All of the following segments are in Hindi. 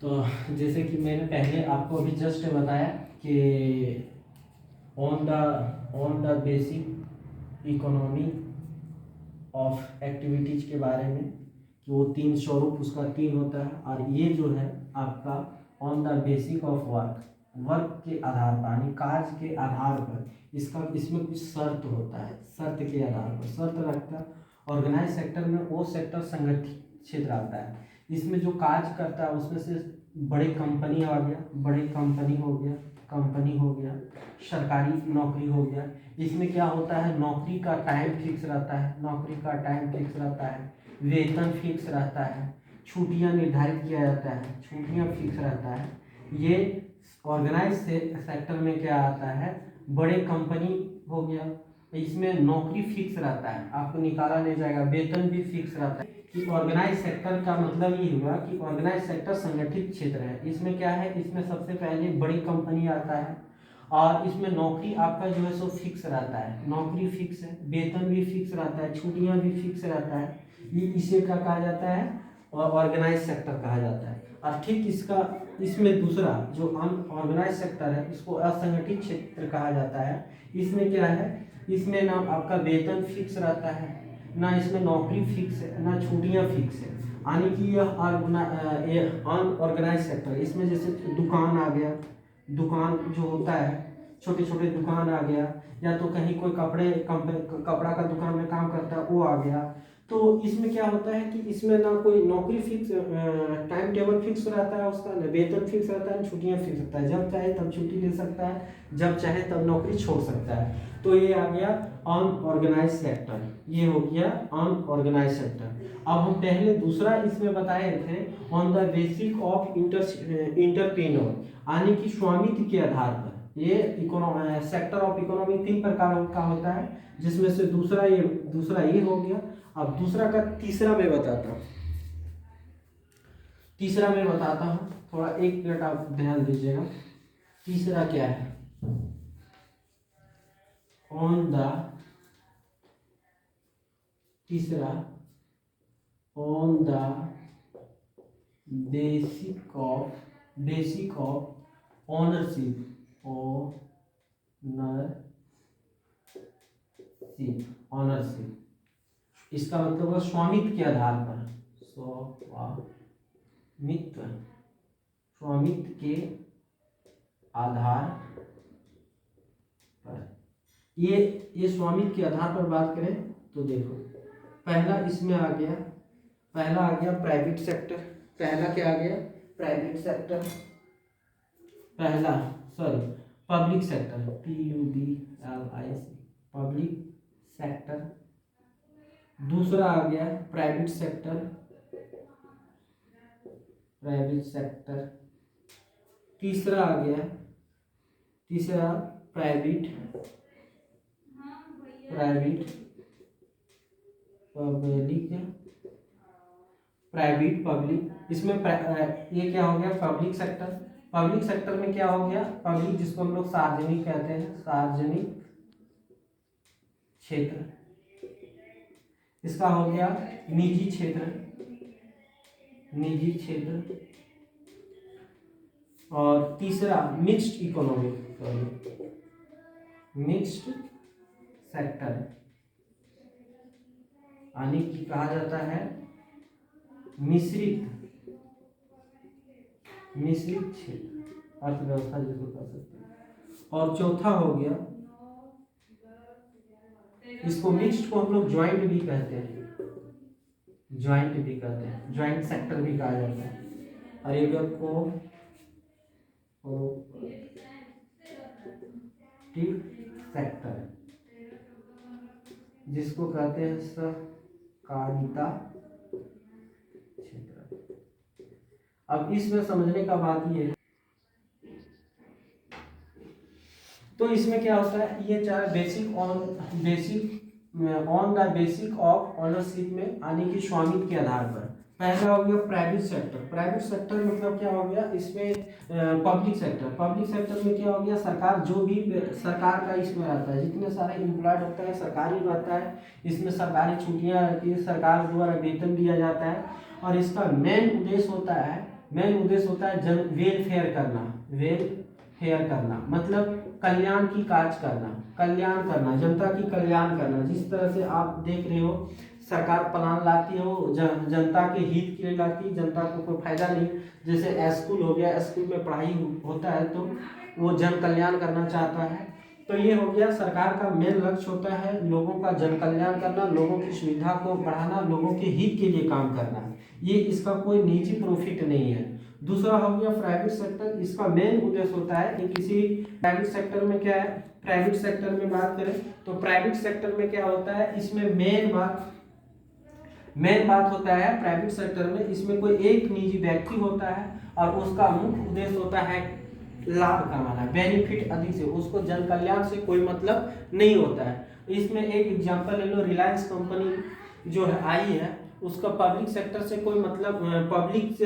तो जैसे कि मैंने पहले आपको अभी जस्ट बताया कि on the basic economy of activities के बारे में, कि वो तीन स्वरूप उसका तीन होता है। और ये जो है आपका on the basic of work, work के आधार पर यानी कार्य के आधार पर इसमें कुछ शर्त होता है, शर्त के आधार पर शर्त रखता है। ऑर्गेनाइज सेक्टर में वो सेक्टर संगठित क्षेत्र आता है, इसमें जो कार्य करता है उसमें से बड़े कंपनी आ गया, बड़े कंपनी हो गया, सरकारी नौकरी हो गया। इसमें क्या होता है, नौकरी का टाइम फिक्स रहता है, वेतन फिक्स रहता है, छुट्टियां निर्धारित किया जाता है, छुट्टियां फिक्स रहता है। ये ऑर्गेनाइज सेक्टर में क्या आता है, बड़े कंपनी हो गया, इसमें नौकरी फिक्स रहता है, आपको निकाला नहीं जाएगा, वेतन भी फिक्स रहता है। कि ऑर्गेनाइज सेक्टर का मतलब ये हुआ कि ऑर्गेनाइज सेक्टर संगठित क्षेत्र है। इसमें क्या है, इसमें सबसे पहले बड़ी कंपनी आता है और इसमें नौकरी आपका जो है सो फिक्स रहता है, नौकरी फिक्स है, वेतन भी फिक्स रहता है, छुट्टियां भी फिक्स रहता है। ये इसे क्या कहा जाता है, ऑर्गेनाइज सेक्टर कहा जाता है। और ठीक इसमें दूसरा जो अनऑर्गेनाइज सेक्टर है, इसको असंगठित क्षेत्र कहा जाता है। इसमें क्या है, इसमें ना आपका वेतन फिक्स रहता है, ना इसमें नौकरी फिक्स है, ना छुट्टियां फिक्स है। यानी कि यह अनऑर्गेनाइज सेक्टर, इसमें जैसे दुकान आ गया, दुकान जो होता है, छोटे छोटे दुकान आ गया, या तो कहीं कोई कपड़ा का दुकान में काम करता है वो आ गया। तो इसमें क्या होता है कि इसमें ना कोई नौकरी फिक्स, टाइम टेबल फिक्स रहता है उसका, ना वेतन फिक्स रहता है, छुट्टियां फिक्स रहता है, जब चाहे तब छुट्टी ले सकता है, जब चाहे तब नौकरी छोड़ सकता है। तो ये आ गया अनऑर्गेनाइज सेक्टर, ये हो गया अनऑर्गेनाइज सेक्टर। अब हम पहले दूसरा इसमें बताए थे on the basic of entrepreneur, यानी कि स्वामित्व के आधार पर। ये सेक्टर ऑफ इकोनॉमी तीन प्रकार का होता है, जिसमें से दूसरा ये हो गया। अब दूसरा का तीसरा मैं बताता हूँ, थोड़ा एक मिनट आप ध्यान दीजिएगा। तीसरा क्या है, on the basic of ownership, इसका मतलब है स्वामित्व के आधार पर, स्वामित्व के आधार पर। ये स्वामित्व के आधार पर बात करें तो देखो, पहला आ गया प्राइवेट सेक्टर। पहला क्या आ गया, private sector. Public sector, public sector. दूसरा आ गया प्राइवेट सेक्टर। तीसरा प्राइवेट पब्लिक। इसमें ये क्या हो गया, पब्लिक सेक्टर में क्या हो गया, पब्लिक जिसको हम लोग सार्वजनिक कहते हैं, सार्वजनिक क्षेत्र। इसका हो गया निजी क्षेत्र। और तीसरा मिक्स्ड सेक्टर, यानी कि कहा जाता है मिश्रित क्षेत्र, अर्थव्यवस्था जिसको कह सकते हैं। और चौथा हो गया, इसको मिक्स्ड को हम लोग ज्वाइंट भी कहते हैं, ज्वाइंट सेक्टर भी कहा जाता है। और एक सेक्टर, जिसको कहते हैं सहकारिता क्षेत्र। अब इसमें समझने का बात ये है, तो इसमें क्या होता है, ये चाहे basic on the basic of ownership में, यानी कि स्वामित्व के आधार पर। पहला हो गया प्राइवेट सेक्टर मतलब क्या हो गया, इसमें पब्लिक सेक्टर में क्या हो गया, सरकार का इसमें रहता है, जितने सारे एम्प्लॉयड होता है सरकारी रहता है, इसमें सरकारी छुट्टियां रहती है, सरकार द्वारा वेतन दिया जाता है। और इसका मेन उद्देश्य होता है जन वेलफेयर करना, मतलब कल्याण की काज करना, जनता की कल्याण करना। जिस तरह से आप देख रहे हो सरकार प्लान लाती है वो जनता के हित के लिए लाती है, जनता को कोई फायदा नहीं। जैसे स्कूल हो गया, स्कूल में पढ़ाई होता है तो वो जन कल्याण करना चाहता है। तो ये हो गया सरकार का मेन लक्ष्य होता है लोगों का जन कल्याण करना, लोगों की सुविधा को बढ़ाना, लोगों के हित के लिए काम करना। ये इसका कोई निजी प्रॉफिट नहीं है। दूसरा हो गया प्राइवेट सेक्टर। इसका मेन उद्देश्य होता है कि किसी प्राइवेट सेक्टर में क्या है, प्राइवेट सेक्टर में बात करें तो प्राइवेट सेक्टर में क्या होता है, इसमें मेन बात होता है प्राइवेट सेक्टर में, इसमें कोई एक निजी व्यक्ति होता है और उसका मुख्य उद्देश्य होता है लाभ कमाना, बेनिफिट अधिक से, उसको जन कल्याण से कोई मतलब नहीं होता है। इसमें एक एग्जांपल ले लो, रिलायंस कंपनी जो है आई है, उसका पब्लिक सेक्टर से कोई मतलब, पब्लिक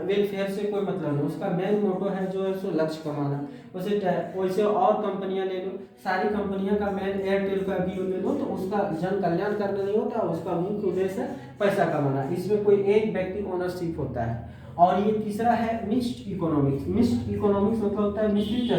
वेलफेयर से कोई मतलब नहीं, उसका मेन मोटो है जो है सो लक्ष्य कमाना। वैसे और कंपनियां ले लो, सारी कंपनियां का मेन, एयरटेल का भी ले लो तो उसका जन कल्याण करना नहीं होता, उसका मुख्य उद्देश्य है पैसा कमाना। इसमें कोई एक व्यक्ति ओनरशिप होता है। और ये तीसरा है मिक्स्ड इकोनॉमिक्स। मिक्स्ड इकोनॉमिक्स मतलब होता है मिश्रित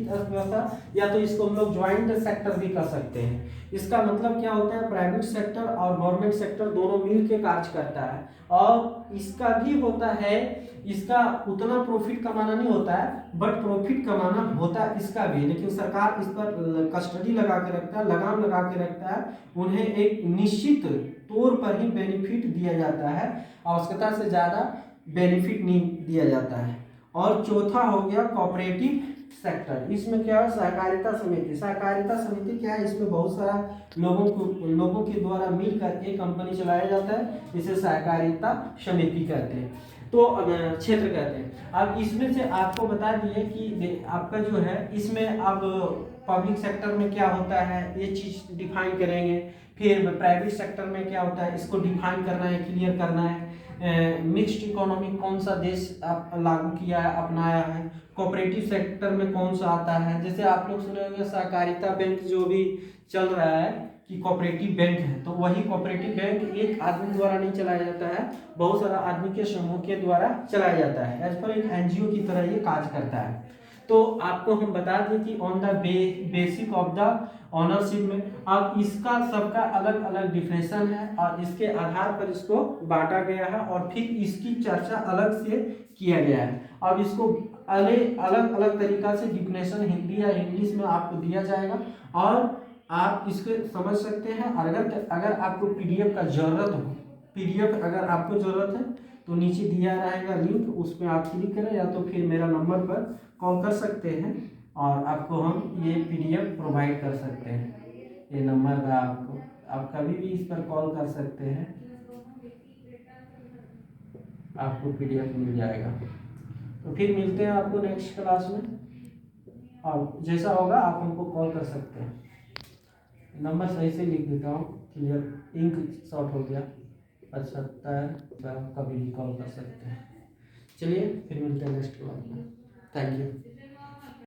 अर्थव्यवस्था, या तो इसको हम लोग ज्वाइंट सेक्टर भी कह सकते हैं। इसका मतलब क्या होता है, प्राइवेट सेक्टर और गवर्नमेंट सेक्टर दोनों मिलकर कार्य करता है, और इसका भी होता है, इसका उतना प्रॉफिट कमाना नहीं होता है, बट प्रॉफिट कमाना होता है इसका भी, लेकिन सरकार इस पर कस्टडी लगा के रखता है, लगाम लगा के रखता है। उन्हें एक निश्चित तौर पर ही बेनिफिट दिया जाता है, आवश्यकता से ज़्यादा बेनिफिट नहीं दिया जाता है। और चौथा हो गया कोऑपरेटिव सेक्टर। इसमें क्या है, सहकारिता समिति। सहकारिता समिति क्या है, इसमें बहुत सारा लोगों के द्वारा मिलकर एक कंपनी चलाया जाता है, जिसे सहकारिता समिति कहते हैं, तो क्षेत्र कहते हैं। अब इसमें से आपको बता दिए कि आपका जो है इसमें अब पब्लिक सेक्टर में क्या होता है ये चीज़ डिफाइन करेंगे, फिर प्राइवेट सेक्टर में क्या होता है इसको डिफाइन करना है, क्लियर करना है। मिक्स्ड इकोनॉमी कौन सा देश लागू किया है, अपनाया है, कोऑपरेटिव सेक्टर में कौन सा आता है। जैसे आप लोग सुने होंगे सहकारिता बैंक जो भी चल रहा है कि कोऑपरेटिव बैंक है, तो वही कोऑपरेटिव बैंक एक आदमी द्वारा नहीं चलाया जाता है, बहुत सारा आदमी के समूह के द्वारा चलाया जाता है। एज पर एक एनजीओ की तरह ये कार्य करता है। तो आपको हम बता दें कि on the basic of the ownership में अब इसका सबका अलग अलग डिफिनेशन है और इसके आधार पर इसको बांटा गया है और फिर इसकी चर्चा अलग से किया गया है। अब इसको अलग अलग तरीका से डिफिनेशन हिंदी या इंग्लिश में आपको दिया जाएगा और आप इसको समझ सकते हैं। अगर आपको पीडीएफ का जरूरत हो, पीडीएफ अगर आपको जरूरत है तो नीचे दिया रहेगा लिंक, उस पर आप क्लिक करें या तो फिर मेरा नंबर पर कॉल कर सकते हैं और आपको हम ये पीडीएफ प्रोवाइड कर सकते हैं। ये नंबर का आपको, आप कभी भी इस पर कॉल कर सकते हैं, आपको पीडीएफ मिल जाएगा। तो फिर मिलते हैं आपको नेक्स्ट क्लास में, और जैसा होगा आप हमको कॉल कर सकते हैं। नंबर सही से लिख देता हूँ, क्लियर, इंक शॉर्ट हो गया 75, तो आप कभी भी कॉल कर सकते हैं। चलिए फिर मिलते हैं नेक्स्ट क्लास में। Thank you.